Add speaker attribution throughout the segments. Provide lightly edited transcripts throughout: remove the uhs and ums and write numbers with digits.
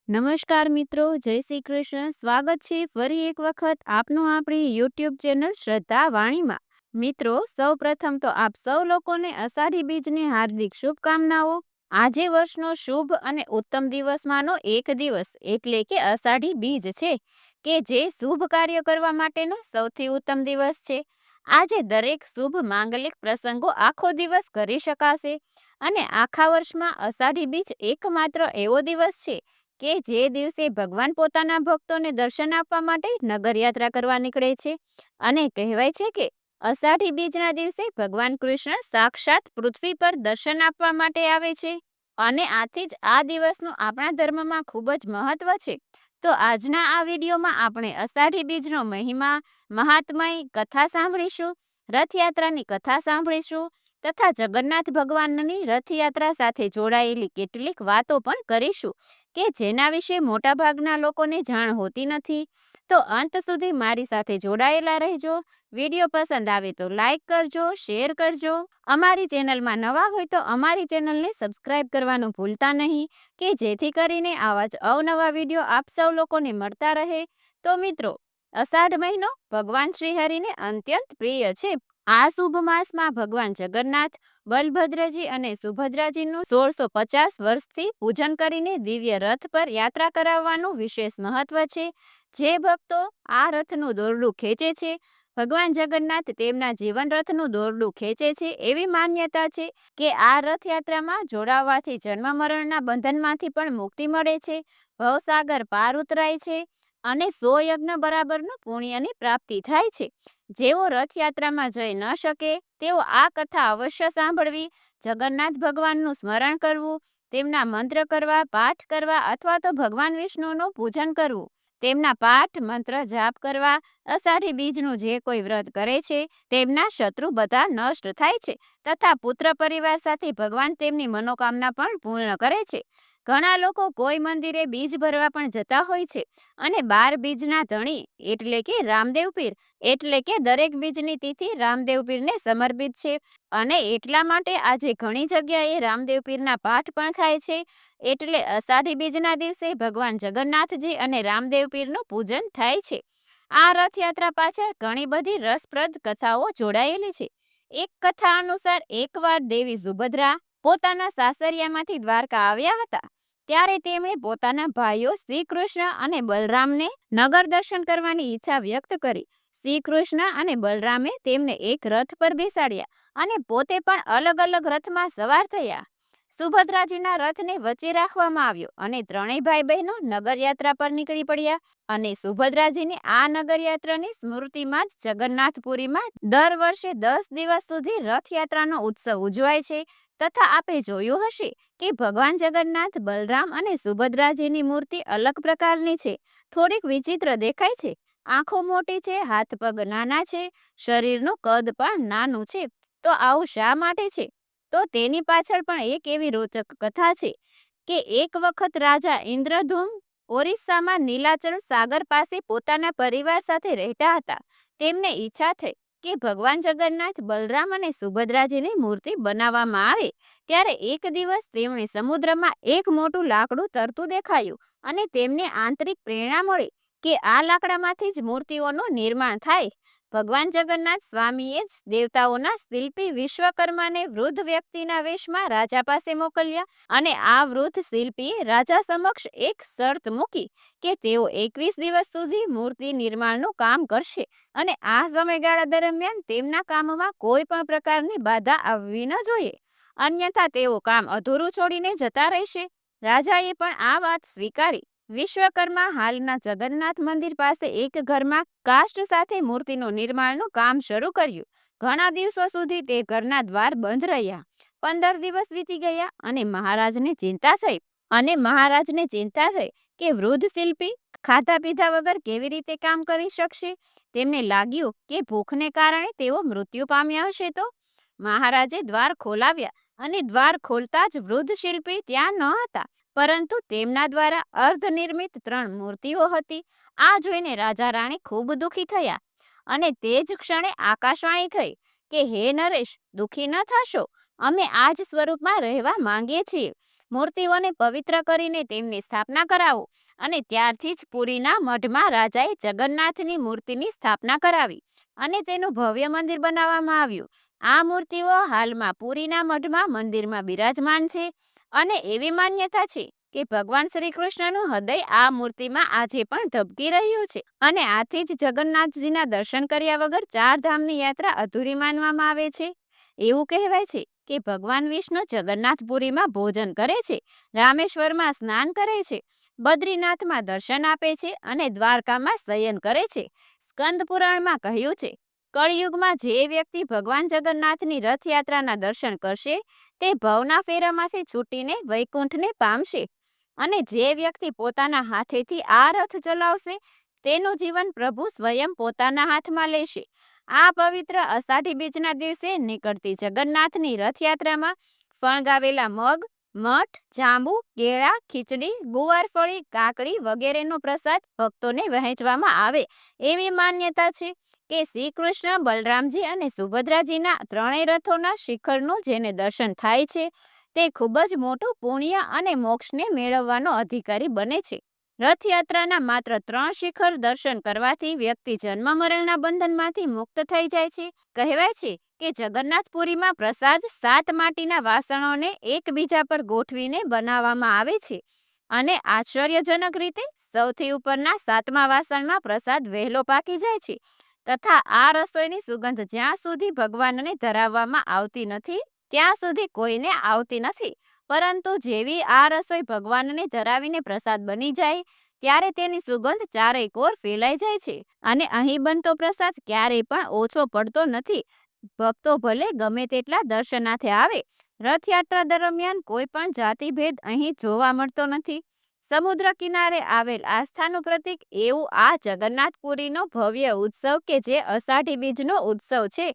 Speaker 1: નમસ્કાર મિત્રો, જય શ્રી કૃષ્ણ. સ્વાગત છે ફરી એક વખત આપનું આપણી યુટ્યુબ ચેનલ શ્રદ્ધા વાણીમાં. મિત્રો, સૌ પ્રથમ તો આપ સૌ લોકોને અષાઢી બીજની હાર્દિક શુભકામનાઓ. આજે વર્ષનો શુભ અને ઉત્તમ દિવસમાંનો એક દિવસ એટલે કે અષાઢી બીજ છે, કે જે શુભ કાર્ય કરવા માટેનો સૌથી ઉત્તમ દિવસ છે. આજે દરેક શુભ માંગલિક પ્રસંગો આખો દિવસ કરી શકાશે અને આખા વર્ષમાં અષાઢી બીજ એકમાત્ર એવો દિવસ છે કે જે દિવસે ભગવાન પોતાના ભક્તોને દર્શન આપવા માટે નગર યાત્રા કરવા નીકળે છે. અને કહેવાય છે કે અષાઢી બીજના દિવસે ભગવાન કૃષ્ણ સાક્ષાત પૃથ્વી પર દર્શન આપવા માટે આવે છે. અને આથી જ આ દિવસનું આપણા ધર્મમાં ખૂબ જ મહત્વ છે. તો આજના આ વિડીયોમાં આપણે અષાઢી બીજનો મહિમા, મહાત્મય કથા સાંભળીશું, રથયાત્રાની કથા સાંભળીશું તથા જગન્નાથ ભગવાનની રથયાત્રા સાથે જોડાયેલી કેટલીક વાતો પણ કરીશું કે જેના વિશે મોટાભાગના લોકોને જાણ હોતી નથી. તો અંત સુધી મારી સાથે જોડાયેલા રહેજો. વિડીયો પસંદ આવે તો લાઈક કરજો, શેર કરજો. અમારી ચેનલમાં નવા હોય તો અમારી ચેનલને સબસ્ક્રાઇબ કરવાનું ભૂલતા નહીં, કે જેથી કરીને આવા જ અવનવા વિડીયો આપ સૌ લોકોને મળતા રહે. તો મિત્રો, અષાઢ મહિનો ભગવાન શ્રી હરિને અત્યંત પ્રિય છે. આ શુભ માસમાં ભગવાન જગન્નાથ, બલભદ્રજી અને સુભદ્રાજીનું 1650 વર્ષથી પૂજન કરીને દિવ્ય રથ પર યાત્રા કરાવવાનું વિશેષ મહત્વ છે. જે ભક્તો આ રથનું દોરડું ખેંચે છે, ભગવાન જગન્નાથ તેમના જીવન રથનું દોરડું ખેંચે છે. એવી માન્યતા છે કે આ રથયાત્રામાં જોડાવાથી જન્મ મરણના બંધનમાંથી પણ મુક્તિ મળે છે, ભવસાગર પાર ઉતરાય છે અને 100 યજ્ઞ બરાબરનું પુણ્યની પ્રાપ્તિ થાય છે. જેઓ રથયાત્રામાં જઈ ન શકે તેઓ આ કથા અવશ્ય સાંભળવી, જગન્નાથ ભગવાનનું સ્મરણ કરવું, તેમના મંત્ર કરવા, પાઠ કરવા અથવા તો ભગવાન વિષ્ણુનું પૂજન કરવું, તેમના પાઠ મંત્ર જાપ કરવા. અષાઢી બીજનું જે કોઈ વ્રત કરે છે તેમના શત્રુ બધા નષ્ટ થાય છે તથા પુત્ર પરિવાર સાથે ભગવાન તેમની મનોકામના પણ પૂર્ણ કરે છે. ઘણા લોકો કોઈ મંદિરે બીજ ભરવા પણ જતા હોય છે અને 12 બીજના ધણી એટલે કે રામદેવ પીર એટલે કે દરેક બીજની તિથિ રામદેવ પીરને સમર્પિત છે અને એટલા માટે આજે ઘણી જગ્યાએ રામદેવ પીરના પાઠ પણ થાય છે. એટલે અષાઢી બીજના દિવસે ભગવાન જગન્નાથજી અને રામદેવ પીરનું પૂજન થાય છે. આ રથયાત્રા પાછળ ઘણી બધી રસપ્રદ કથાઓ જોડાયેલી છે. એક કથા અનુસાર એકવાર દેવી સુભદ્રા પોતાના સાસરિયામાંથી દ્વારકા આવ્યા હતા. ત્યારે તેમણે પોતાના ભાઈઓ શ્રી કૃષ્ણ અને બલરામને નગર દર્શન કરવાની ઈચ્છા વ્યક્ત કરી. શ્રી કૃષ્ણ અને બલરામે તેમને એક રથ પર બેસાડ્યા અને પોતે પણ અલગ અલગ રથમાં સવાર થયા. સુભદ્રાજીના રથને વચ્ચે રાખવામાં આવ્યો અને ત્રણેય ભાઈ બહેનો નગર યાત્રા પર નીકળી પડ્યા. અને સુભદ્રાજીની આ નગર યાત્રાની સ્મૃતિમાં જ જગન્નાથપુરીમાં દર વર્ષે 10 દિવસ સુધી રથયાત્રાનો ઉત્સવ ઉજવાય છે. તથા આપે જોયું હશે કે ભગવાન જગન્નાથ, બલરામ અને સુભદ્રાજીની મૂર્તિ અલગ પ્રકારની છે, થોડીક વિચિત્ર દેખાય છે. આંખો મોટી છે, હાથ પગ નાના છે, શરીરનું કદ પણ નાનું છે. તો આવું શા માટે છે? તો તેની પાછળ પણ એક એવી રોચક કથા છે કે એક વખત રાજા ઇન્દ્રધૂમ ઓરિસ્સામાં નીલાચલ સાગર પાસે પોતાના પરિવાર સાથે રહેતા હતા. તેમને ઈચ્છા થઈ કે ભગવાન જગન્નાથ, બલરામ અને સુભદ્રાજીની મૂર્તિ બનાવવામાં આવે. ત્યારે એક દિવસ તેમણે સમુદ્રમાં એક મોટું લાકડું તરતું દેખાયું અને તેમને આંતરિક પ્રેરણા મળી કે આ લાકડામાંથી જ મૂર્તિઓનું નિર્માણ થાય. ભગવાન જગન્નાથ સ્વામીએ જ દેવતાઓના શિલ્પી વિશ્વકર્માને વૃદ્ધ વ્યક્તિના વેશમાં રાજા પાસે મોકલ્યા અને આ વૃદ્ધ શિલ્પીએ રાજા સમક્ષ એક શરત મૂકી કે તેઓ 21 દિવસ સુધી મૂર્તિ નિર્માણનું કામ કરશે અને આ સમયગાળા દરમિયાન તેમના કામમાં કોઈ પણ પ્રકારની બાધા આવવી ન જોઈએ, અન્યથા તેઓ કામ અધૂરું છોડીને જતા રહેશે. રાજાએ પણ આ વાત સ્વીકારી. વિશ્વકર્મા હાલના જગન્નાથ મંદિર પાસે એક ઘરમાં કાષ્ઠ સાથે મૂર્તિનું નિર્માણનું કામ શરૂ કર્યું. ઘણા દિવસો સુધી તે ઘરના દ્વાર બંધ રહ્યા. 15 દિવસ વીતી ગયા અને મહારાજને ચિંતા થઈ કે વૃદ્ધ શિલ્પી ખાધા પીધા વગર કેવી રીતે કામ કરી શકશે. તેમને લાગ્યું કે ભૂખને કારણે તેઓ મૃત્યુ પામ્યા હશે. તો મહારાજે દ્વાર ખોલાવ્યા અને દ્વાર ખોલતા જ વૃદ્ધ શિલ્પી ત્યાં ન હતા, પરંતુ તેમના દ્વારા અર્ધનિર્મિત 3 મૂર્તિઓ હતી. આ જોઈને રાજા રાણી ખૂબ દુઃખી થયા અને તે જ ક્ષણે આકાશવાણી થઈ કે હે નરેશ, દુઃખી ન થશો, અમે આ જ સ્વરૂપમાં રહેવા માંગીએ છીએ. મૂર્તિઓને પવિત્ર કરીને તેમની સ્થાપના કરાવો અને ત્યારથી જ પુરીના મઢમાં રાજાએ જગન્નાથની મૂર્તિની સ્થાપના કરાવી અને તેનું ભવ્ય મંદિર બનાવવામાં આવ્યું. આ મૂર્તિઓ હાલમાં પુરીના મઢમાં મંદિરમાં બિરાજમાન છે અને એવી માન્યતા છે કે ભગવાન શ્રી કૃષ્ણનું હૃદય આ મૂર્તિમાં આજે પણ ધબકી રહ્યું છે અને આથી જ જગન્નાથજીના દર્શન કર્યા વગર 4 ધામની યાત્રા અધૂરી માનવામાં આવે છે. એવું કહેવાય છે કે ભગવાન વિષ્ણુ જગન્નાથપુરીમાં ભોજન કરે છે, રામેશ્વરમાં સ્નાન કરે છે, બદ્રીનાથમાં દર્શન આપે છે અને દ્વારકામાં શયન કરે છે. સ્કંદ પુરાણમાં કહ્યું છે, કળિયુગમાં જે વ્યક્તિ ભગવાન જગન્નાથની રથયાત્રાના દર્શન કરશે તે ભવના ફેરામાંથી છૂટીને વૈકુંઠને પામશે અને જે વ્યક્તિ પોતાના હાથેથી આ રથ ચલાવશે તેનું જીવન પ્રભુ સ્વયં પોતાના હાથમાં લેશે. આ પવિત્ર અષાઢી બીજના દિવસે નીકળતી જગન્નાથની રથયાત્રામાં ફણગાવેલા મગ, મઠ, જાંબુ, કેળા, ખીચડી, ગુવારફળી, કાકડી વગેરેનો પ્રસાદ ભક્તોને વહેંચવામાં આવે એવી માન્યતા છે કે શ્રી કૃષ્ણ, બલરામજી અને સુભદ્રાજીના ત્રણેય રથોના શિખરનું જેને દર્શન થાય છે તે ખૂબ જ મોટું પુણ્ય અને મોક્ષને મેળવવાનો અધિકારી બને છે. રથયાત્રાના માત્ર 3 શિખર દર્શન કરવાથી વ્યક્તિ જન્મ મરણના બંધનમાંથી મુક્ત થઈ જાય છે. કહેવાય છે કે જગન્નાથપુરીમાં પ્રસાદ 7 માટીના વાસણોને એકબીજા પર ગોઠવીને બનાવવામાં આવે છે અને આશ્ચર્યજનક રીતે સૌથી ઉપરના 7મા વાસણમાં પ્રસાદ વહેલો પાકી જાય છે તથા આ રસોઈની સુગંધ જ્યાં સુધી ભગવાનને ધરાવવામાં આવતી નથી ત્યાં સુધી કોઈને આવતી નથી, પરંતુ જેવી આ રસોઈ ભગવાનને ધરાવીને પ્રસાદ બની જાય ત્યારે તેની સુગંધ ચારેય કોર ફેલાઈ જાય છે અને અહીં બનતો પ્રસાદ ક્યારેય પણ ઓછો પડતો નથી. ભક્તો ભલે ગમે તેટલા દર્શનાર્થે આવે, રથયાત્રા દરમિયાન કોઈ પણ જાતિભેદ અહીં જોવા મળતો નથી. સમુદ્ર કિનારે આવેલ આસ્થાનું પ્રતીક એવું આ જગન્નાથપુરીનો ભવ્ય ઉત્સવ કે જે અષાઢી બીજનો ઉત્સવ છે,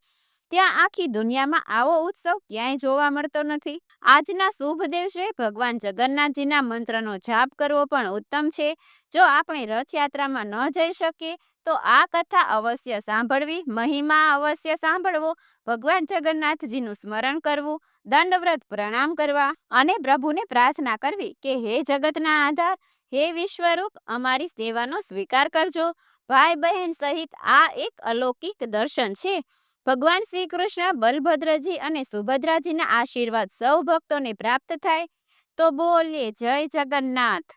Speaker 1: ત્યાં આખી દુનિયામાં આવો ઉત્સવ ક્યાંય જોવા મળતો નથી. આજના શુભ દિવસે ભગવાન જગન્નાથજીના મંત્રનો જાપ કરવો પણ ઉત્તમ છે. જો આપણે રથયાત્રામાં ન જઈ શકીએ તો આ કથા અવશ્ય સાંભળવી, મહિમા અવશ્ય સાંભળવો, ભગવાન જગન્નાથજીનું સ્મરણ કરવું, દંડવ્રત પ્રણામ કરવા અને પ્રભુને પ્રાર્થના કરવી કે હે જગતના આધાર, હે વિશ્વરૂપ, અમારી સેવાનો સ્વીકાર કરજો. ભાઈ બહેન સહિત આ એક અલૌકિક દર્શન છે. ભગવાન શ્રી કૃષ્ણ, બલભદ્રજી અને સુભદ્રાજીના આશીર્વાદ સૌ ભક્તોને પ્રાપ્ત થાય. તો બોલીએ જય જગન્નાથ.